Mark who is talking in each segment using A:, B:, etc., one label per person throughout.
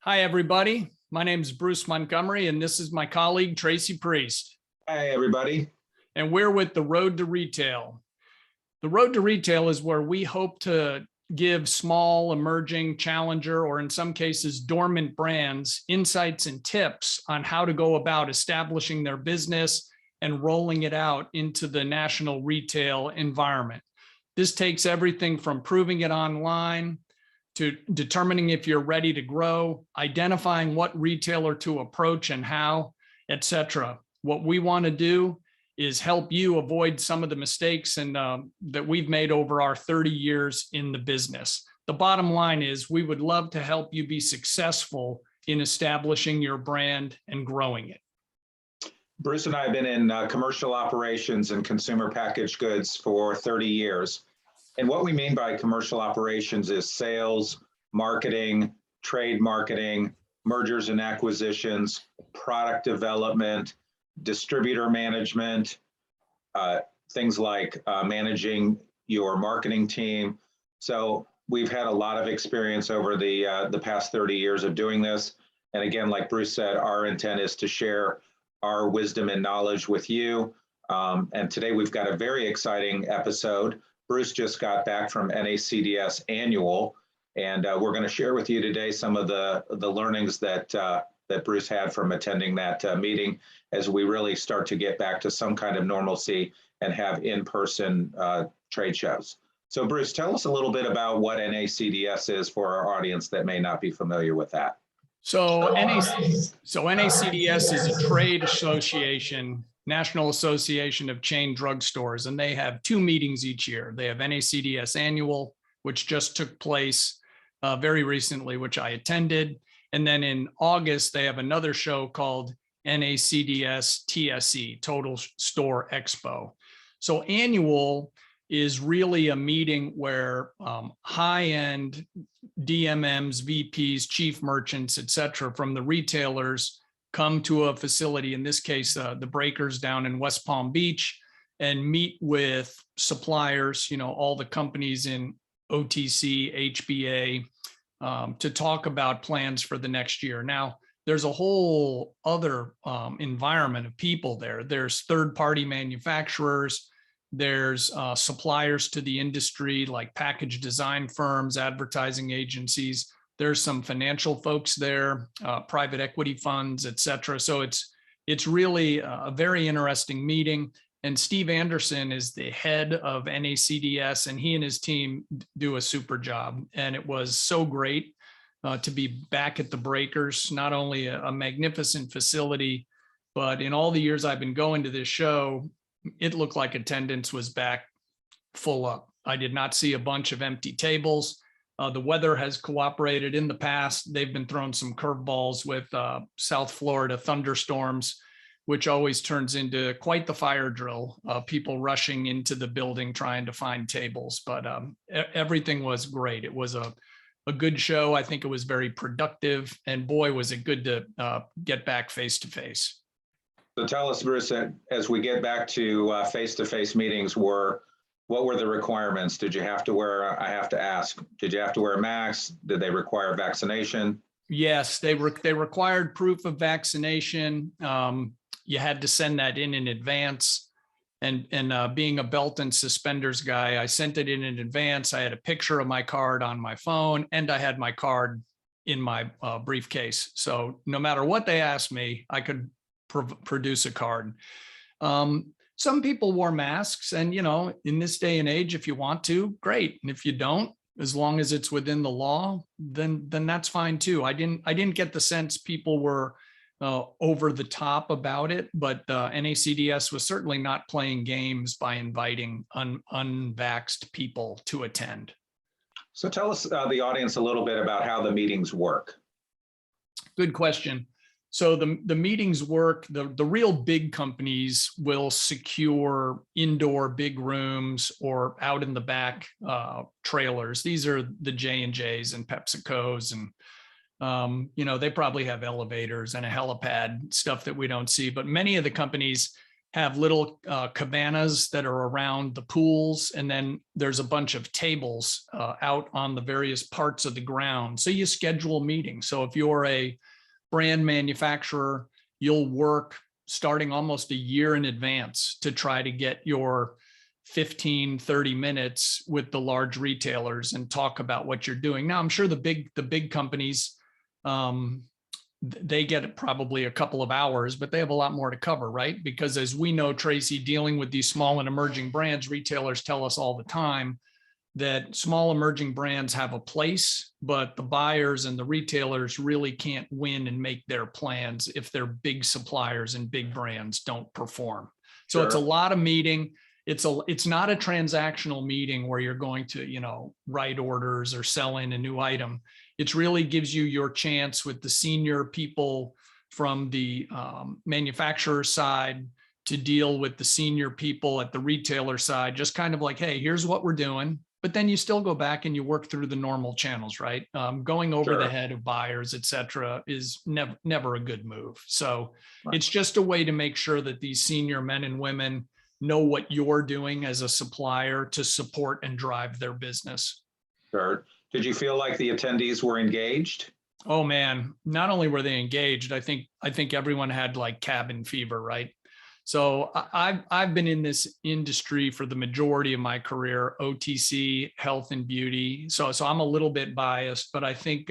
A: Hi, everybody. My name is Bruce Montgomery, and this is my colleague, Tracy Priest.
B: Hi, everybody.
A: And we're with the Road to Retail. The Road to Retail is where we hope to give small, emerging, challenger, or in some cases, dormant brands insights and tips on how to go about establishing their business and rolling it out into the national retail environment. This takes everything from proving it online to determining if you're ready to grow, identifying what retailer to approach and how, etc. What we want to do is help you avoid some of the mistakes that we've made over our 30 years in the business. The bottom line is we would love to help you be successful in establishing your brand and growing it.
B: Bruce and I have been in commercial operations and consumer packaged goods for 30 years. And what we mean by commercial operations is sales, marketing, trade marketing, mergers and acquisitions, product development, distributor management, things like managing your marketing team. So we've had a lot of experience over the past 30 years of doing this. And again, like Bruce said, our intent is to share our wisdom and knowledge with you. And today we've got a very exciting episode. Bruce just got back from NACDS Annual, and we're going to share with you today some of the learnings that Bruce had from attending that meeting as we really start to get back to some kind of normalcy and have in-person trade shows. So Bruce, tell us a little bit about what NACDS is for our audience that may not be familiar with that.
A: So NACDS is a trade association, National Association of Chain Drugstores, and they have two meetings each year. They have NACDS Annual, which just took place very recently, which I attended. And then in August, they have another show called NACDS TSE, Total Store Expo. So Annual is really a meeting where high-end DMMs, VPs, chief merchants, et cetera, from the retailers come to a facility, in this case, the Breakers down in West Palm Beach, and meet with suppliers, all the companies in OTC, HBA, to talk about plans for the next year. Now, there's a whole other environment of people there. There's third-party manufacturers, there's suppliers to the industry like package design firms, advertising agencies. There's some financial folks there, private equity funds, et cetera. So it's really a very interesting meeting. And Steve Anderson is the head of NACDS, and he and his team do a super job. And it was so great to be back at the Breakers, not only a magnificent facility, but in all the years I've been going to this show, it looked like attendance was back full up. I did not see a bunch of empty tables. The weather has cooperated in the past. They've been throwing some curveballs with South Florida thunderstorms, which always turns into quite the fire drill. People rushing into the building trying to find tables, but everything was great. It was a good show. I think it was very productive, and boy, was it good to get back face to face.
B: So tell us, Bruce, as we get back to face-to-face meetings, what were the requirements? Did you have to wear, I have to ask, did you have to wear a mask? Did they require vaccination?
A: Yes, they required proof of vaccination. You had to send that in advance. And being a belt and suspenders guy, I sent it in advance. I had a picture of my card on my phone, and I had my card in my briefcase. So no matter what they asked me, I could produce a card. Some people wore masks, and in this day and age, if you want to, great. And if you don't, as long as it's within the law, then that's fine too. I didn't get the sense people were over the top about it, but NACDS was certainly not playing games by inviting unvaxxed people to attend.
B: So tell us, the audience, a little bit about how the meetings work.
A: Good question. So the meetings work, the real big companies will secure indoor big rooms or out in the back trailers. These are the J&Js and PepsiCos, and they probably have elevators and a helipad, stuff that we don't see. But many of the companies have little cabanas that are around the pools. And then there's a bunch of tables out on the various parts of the ground. So you schedule meetings. So if you're a brand manufacturer, you'll work starting almost a year in advance to try to get your 15, 30 minutes with the large retailers and talk about what you're doing. Now, I'm sure the big companies, they get probably a couple of hours, but they have a lot more to cover, right? Because as we know, Tracy, dealing with these small and emerging brands, retailers tell us all the time that small emerging brands have a place, but the buyers and the retailers really can't win and make their plans if their big suppliers and big brands don't perform. So
B: Sure.
A: it's a lot of meeting. It's not a transactional meeting where you're going to, write orders or sell in a new item. It really gives you your chance with the senior people from the manufacturer side to deal with the senior people at the retailer side, just kind of like, hey, here's what we're doing. But then you still go back and you work through the normal channels, right? Going over the head of buyers, et cetera, is never a good move. So it's just a way to make sure that these senior men and women know what you're doing as a supplier to support and drive their business.
B: Sure. Did you feel like the attendees were engaged?
A: Oh man, not only were they engaged, I think everyone had like cabin fever, right? So I've been in this industry for the majority of my career, OTC, health and beauty. So I'm a little bit biased, but I think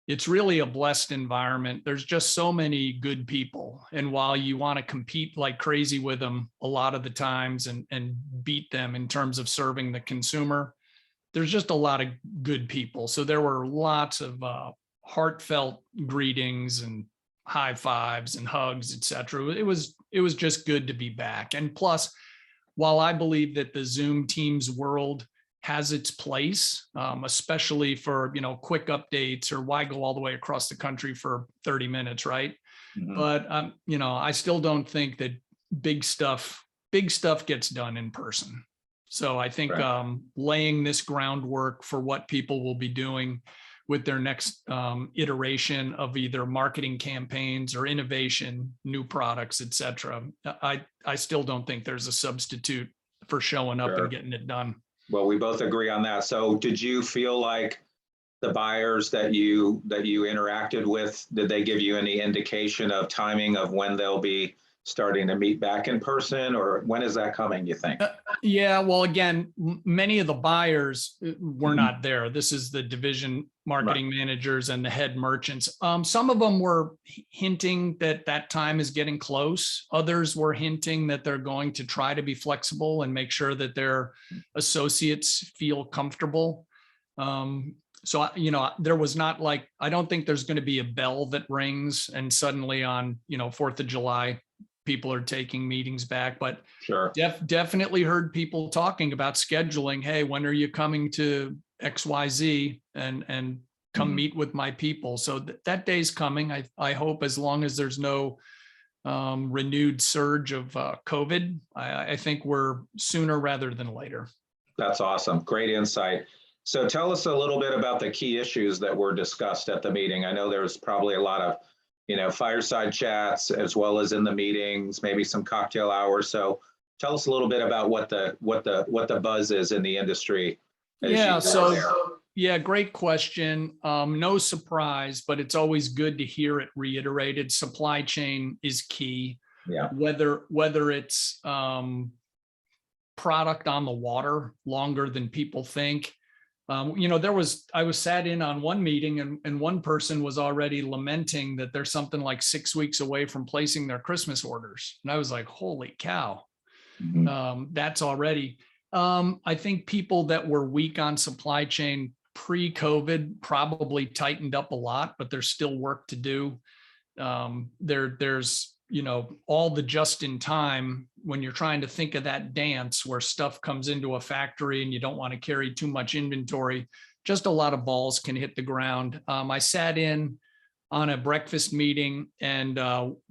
A: it's really a blessed environment. There's just so many good people. And while you want to compete like crazy with them a lot of the times and beat them in terms of serving the consumer, there's just a lot of good people. So there were lots of heartfelt greetings and high fives and hugs, et cetera. It was just good to be back. And plus, while I believe that the Zoom Teams world has its place, especially for, quick updates, or why go all the way across the country for 30 minutes, right? Mm-hmm. But, I still don't think that big stuff gets done in person. So I think laying this groundwork for what people will be doing with their next iteration of either marketing campaigns or innovation, new products, et cetera. I still don't think there's a substitute for showing up and getting it done.
B: Well, we both agree on that. So did you feel like the buyers that you interacted with, did they give you any indication of timing of when they'll be starting to meet back in person, or when is that coming, you think?
A: Yeah, well, again, many of the buyers were not there. This is the division marketing managers and the head merchants. Some of them were hinting that time is getting close. Others were hinting that they're going to try to be flexible and make sure that their associates feel comfortable. So, there was not like, I don't think there's going to be a bell that rings and suddenly on, 4th of July, people are taking meetings back, but definitely heard people talking about scheduling. Hey, when are you coming to XYZ and come meet with my people? So that day's coming. I hope, as long as there's no renewed surge of COVID, I think we're sooner rather than later.
B: That's awesome. Great insight. So tell us a little bit about the key issues that were discussed at the meeting. I know there's probably a lot of fireside chats as well as in the meetings, maybe some cocktail hours. So tell us a little bit about what the buzz is in the industry.
A: Yeah, great question. No surprise, but it's always good to hear it reiterated. Supply chain is key. Yeah. Whether it's product on the water longer than people think. I was sat in on one meeting and one person was already lamenting that they're something like 6 weeks away from placing their Christmas orders. And I was like, holy cow, that's already, I think people that were weak on supply chain pre-COVID probably tightened up a lot, but there's still work to do. There's all the just in time, when you're trying to think of that dance where stuff comes into a factory and you don't want to carry too much inventory, just a lot of balls can hit the ground. I sat in on a breakfast meeting and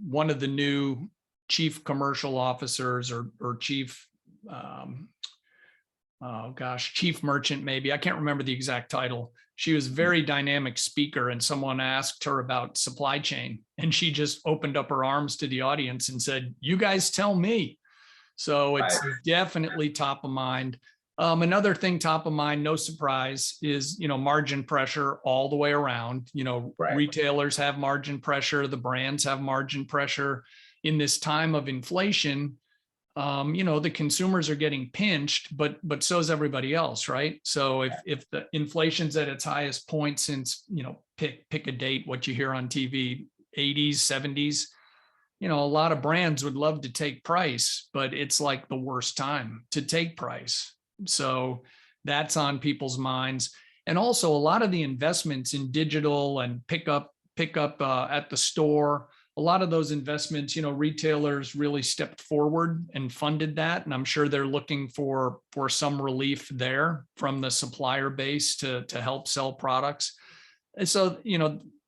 A: one of the new chief commercial officers or chief oh gosh, chief merchant, maybe. I can't remember the exact title. She was a very dynamic speaker, and someone asked her about supply chain, and she just opened up her arms to the audience and said, "You guys tell me." So it's definitely top of mind. Another thing top of mind, no surprise, is, margin pressure all the way around.
B: Right.
A: Retailers have margin pressure, the brands have margin pressure. In this time of inflation, the consumers are getting pinched, but so is everybody else, right? So if the inflation's at its highest point since, pick a date, what you hear on TV, 80s, 70s, a lot of brands would love to take price, but it's like the worst time to take price. So that's on people's minds. And also a lot of the investments in digital and pick up at the store, a lot of those investments, retailers really stepped forward and funded that. And I'm sure they're looking for some relief there from the supplier base to help sell products. And so,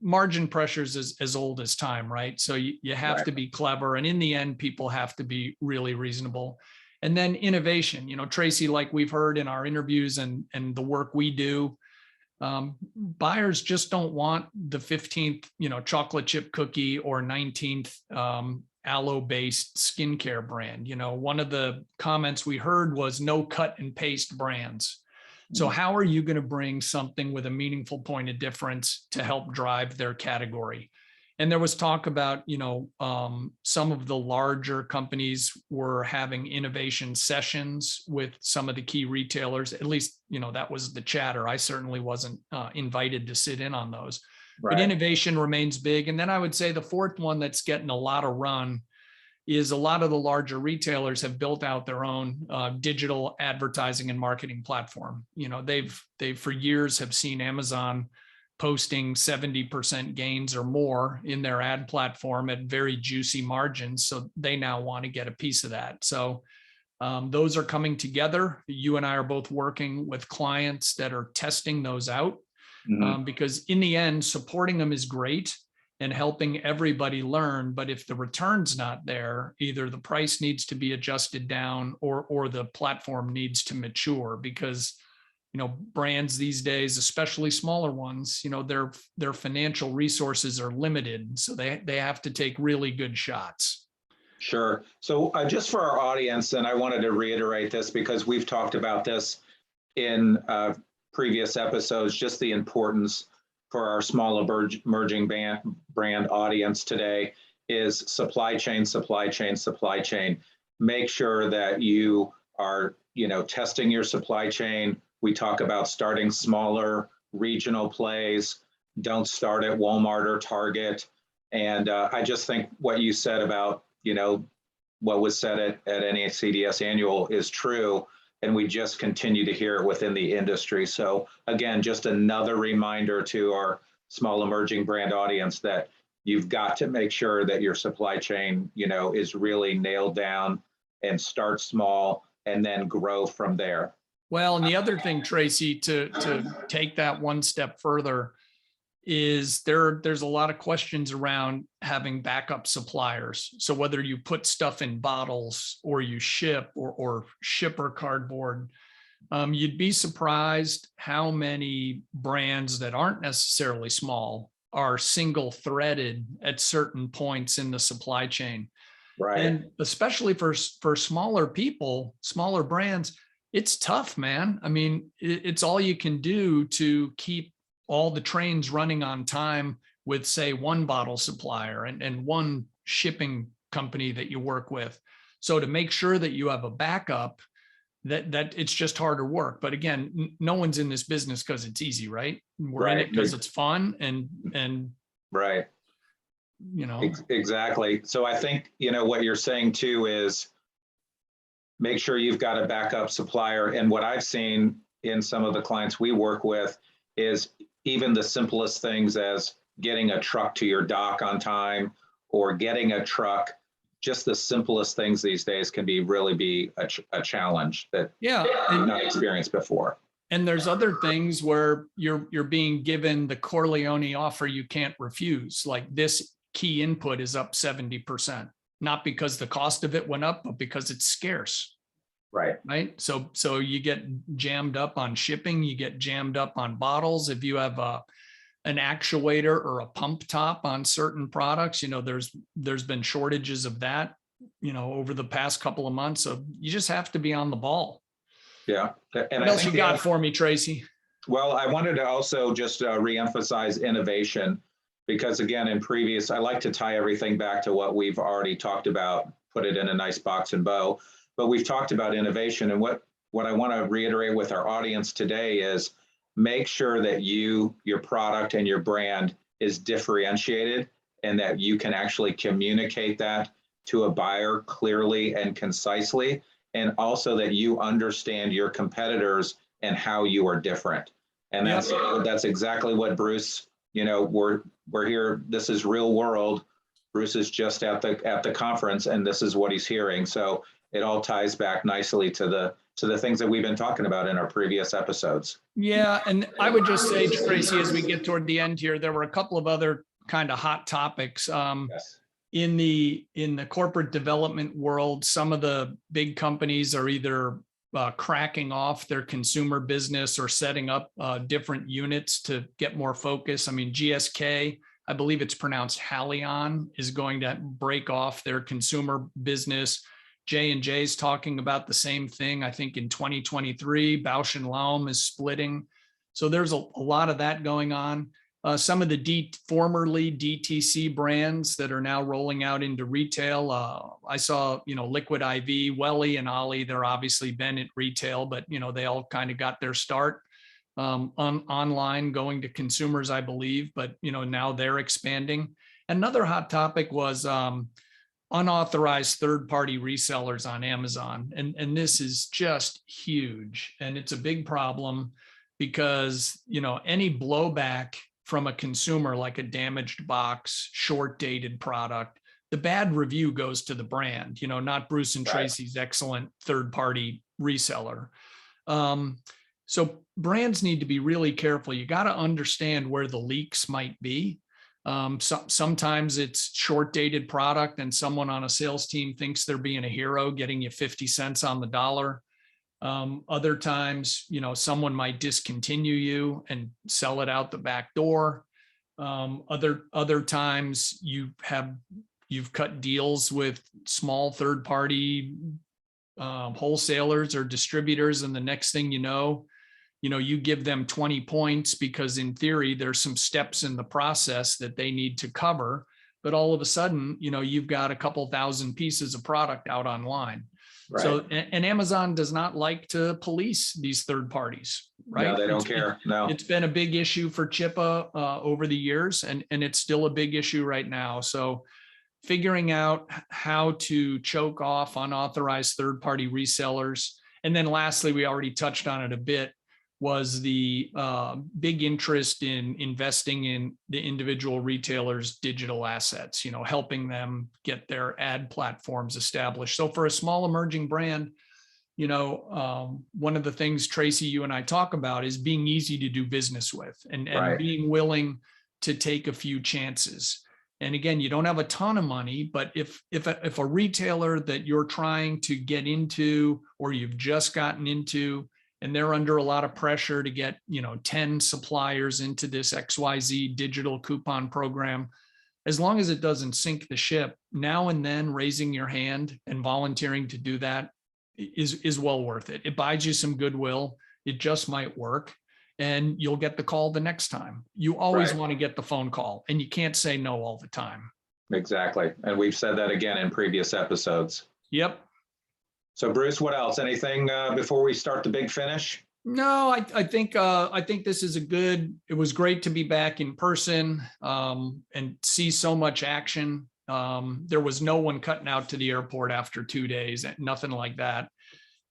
A: margin pressures is as old as time, right? So you have to be clever. And in the end, people have to be really reasonable. And then innovation, Tracy, like we've heard in our interviews and the work we do, buyers just don't want the 15th, chocolate chip cookie or 19th aloe-based skincare brand. One of the comments we heard was no cut and paste brands. So how are you going to bring something with a meaningful point of difference to help drive their category? And there was talk about, some of the larger companies were having innovation sessions with some of the key retailers. At least, that was the chatter. I certainly wasn't invited to sit in on those. Right. But innovation remains big. And then I would say the fourth one that's getting a lot of run is a lot of the larger retailers have built out their own digital advertising and marketing platform. They've for years have seen Amazon posting 70% gains or more in their ad platform at very juicy margins. So they now want to get a piece of that. So those are coming together. You and I are both working with clients that are testing those out because in the end, supporting them is great and helping everybody learn. But if the return's not there, either the price needs to be adjusted down or the platform needs to mature because, brands these days, especially smaller ones, their financial resources are limited. So they have to take really good shots.
B: Sure. So just for our audience, and I wanted to reiterate this because we've talked about this in previous episodes, just the importance for our small emerging brand audience today is supply chain. Make sure that you are, testing your supply chain. We talk about starting smaller regional plays. Don't start at Walmart or Target. And I just think what you said about, what was said at NACDS Annual is true. And we just continue to hear it within the industry. So again, just another reminder to our small emerging brand audience that you've got to make sure that your supply chain, is really nailed down and start small and then grow from there.
A: Well, and the other thing, Tracy, to take that one step further is there's a lot of questions around having backup suppliers. So whether you put stuff in bottles or you ship or shipper cardboard, you'd be surprised how many brands that aren't necessarily small are single threaded at certain points in the supply chain.
B: Right.
A: And especially for smaller people, smaller brands, it's tough, man. I mean, it's all you can do to keep all the trains running on time with, say, one bottle supplier and one shipping company that you work with. So to make sure that you have a backup, that it's just harder work. But again, no one's in this business because it's easy, right? We're in it because it's fun and
B: right. Exactly. So I think, what you're saying too is make sure you've got a backup supplier. And what I've seen in some of the clients we work with is even the simplest things as getting a truck to your dock on time or getting a truck, just the simplest things these days can really be a challenge that you've not experienced before.
A: And there's other things where you're being given the Corleone offer you can't refuse. Like this key input is up 70%, not because the cost of it went up, but because it's scarce.
B: Right.
A: right? So you get jammed up on shipping, you get jammed up on bottles. If you have an actuator or a pump top on certain products, there's been shortages of that, over the past couple of months. So you just have to be on the ball.
B: Yeah. And
A: What else you got for me, Tracy?
B: Well, I wanted to also just reemphasize innovation, because again, I like to tie everything back to what we've already talked about, put it in a nice box and bow, but we've talked about innovation. And what I want to reiterate with our audience today is make sure that your product and your brand is differentiated, and that you can actually communicate that to a buyer clearly and concisely, and also that you understand your competitors and how you are different. And that's exactly what Bruce, we're here. This is real world. Bruce is just at the conference, and this is what he's hearing. So it all ties back nicely to the things that we've been talking about in our previous episodes.
A: Yeah, and I would just say, Tracy, as we get toward the end here, there were a couple of other kind of hot topics.
B: Yes.
A: In the corporate development world, some of the big companies are either cracking off their consumer business or setting up different units to get more focus. I mean, GSK, I believe it's pronounced Halion, is going to break off their consumer business. J&J is talking about the same thing. I think in 2023, Bausch & Lomb is splitting. So there's a lot of that going on. Some of the formerly DTC brands that are now rolling out into retail. I saw, Liquid IV, Welly and Ollie, they're obviously been at retail, but, they all kind of got their start online, going to consumers, I believe, but, now they're expanding. Another hot topic was unauthorized third-party resellers on Amazon. And this is just huge. And it's a big problem because, any blowback from a consumer, like a damaged box, short dated product, the bad review goes to the brand, not Bruce and Tracy's excellent third-party reseller. So brands need to be really careful. You got to understand where the leaks might be. Sometimes it's short dated product and someone on a sales team thinks they're being a hero, getting you 50 cents on the dollar. Other times, someone might discontinue you and sell it out the back door. Other times you've cut deals with small third-party wholesalers or distributors, and the next thing you give them 20 points because in theory there's some steps in the process that they need to cover, but all of a sudden, you've got a couple thousand pieces of product out online. Right. So, and Amazon does not like to police these third parties, right?
B: No, they don't care. No,
A: it's been a big issue for Chippa over the years, and it's still a big issue right now. So figuring out how to choke off unauthorized third-party resellers. And then lastly, we already touched on it a bit, was the big interest in investing in the individual retailers' digital assets, helping them get their ad platforms established. So for a small emerging brand, one of the things, Tracy, you and I talk about is being easy to do business with and being willing to take a few chances. And again, you don't have a ton of money, but if a retailer that you're trying to get into or you've just gotten into, and they're under a lot of pressure to get, 10 suppliers into this XYZ digital coupon program, as long as it doesn't sink the ship, now and then raising your hand and volunteering to do that is well worth it. It buys you some goodwill. It just might work, and you'll get the call the next time. You always want to get the phone call, and you can't say no all the time.
B: Exactly. And we've said that again in previous episodes.
A: Yep.
B: So Bruce, what else? Anything before we start the big finish?
A: No, I think this is it was great to be back in person and see so much action. There was no one cutting out to the airport after 2 days, nothing like that.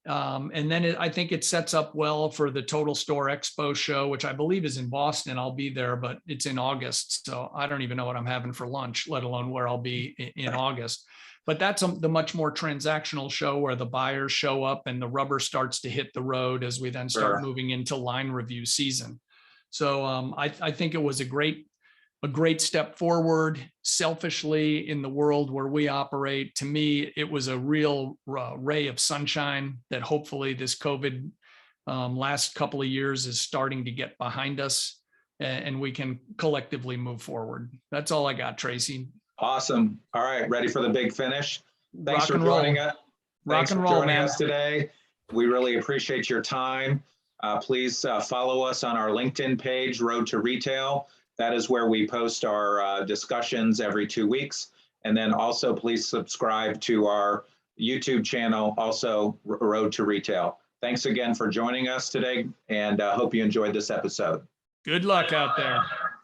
A: And then I think it sets up well for the Total Store Expo show, which I believe is in Boston. I'll be there, but it's in August. So I don't even know what I'm having for lunch, let alone where I'll be in August. But that's the much more transactional show where the buyers show up and the rubber starts to hit the road as we then start moving into line review season. So I think it was a great a great step forward. Selfishly, in the world where we operate, to me, it was a real ray of sunshine that hopefully this COVID last couple of years is starting to get behind us, and we can collectively move forward. That's all I got, Tracy.
B: Awesome. All right, ready for the big finish. Thanks
A: Rock
B: for
A: and roll.
B: joining us.
A: Rock
B: Thanks
A: and
B: for
A: roll,
B: joining
A: man.
B: us today. We really appreciate your time. Please follow us on our LinkedIn page, Road to Retail. That is where we post our discussions every 2 weeks. And then also please subscribe to our YouTube channel, also Road to Retail. Thanks again for joining us today, and hope you enjoyed this episode.
A: Good luck out there.